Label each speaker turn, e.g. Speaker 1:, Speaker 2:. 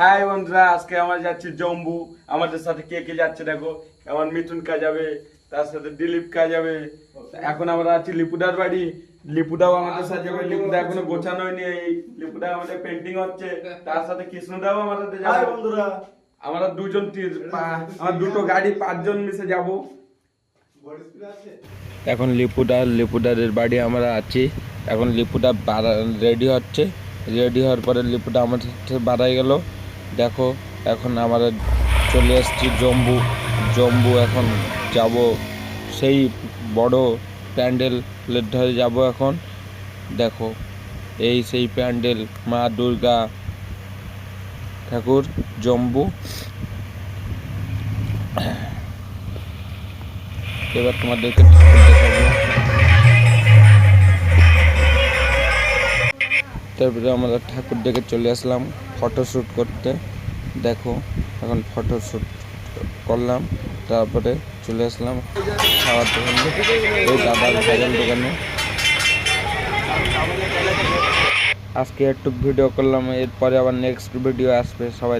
Speaker 1: High বন্ধুরা, আজকে আমরা যাচ্ছি জম্বু। আমাদের সাথে কে কে যাচ্ছে দেখো। আমার মিঠুন কা যাবে, তার সাথে দিলীপ কা যাবে। এখন আমরা আছি লিপুদার বাড়ি। লিপুদাও আমাদের সাথে যাবে। লিপুদা এখনো গোছানো হয়নি। এই লিপুদা আমাদের পেন্টিং হচ্ছে, তার সাথে কৃষ্ণদাও আমাদের সাথে যাবে।
Speaker 2: বন্ধুরা,
Speaker 1: আমরা আমার দুটো গাড়ি 5 জন মিশে যাব। এখন লিপুদারের বাড়ি আমরা আছি। এখন লিপুদা রেডি হচ্ছে। রেডি হওয়ার পরে লিপুদা আমাদের সাথে বাড়াই গেল। দেখো এখন আমরা চলে এসেছি জম্বু। এখন যাব সেই বড় প্যান্ডেলের ধারে যাব। এখন দেখো এই সেই প্যান্ডেল, মা দুর্গা ঠাকুর, জম্বু। এবার তোমাদেরকে দেখাবো। তারপরে আমরা ঠাকুর দেখে চলে আসলাম ফটোশ্যুট করতে। দেখো এখন ফটোশ্যুট করলাম, তারপরে চলে আসলাম খাওয়ার দোকানে, এই দাদার ভাইয়ের দোকানে। আজকে একটু ভিডিও করলাম, এরপরে আবার নেক্সট ভিডিও আসবে। সবাই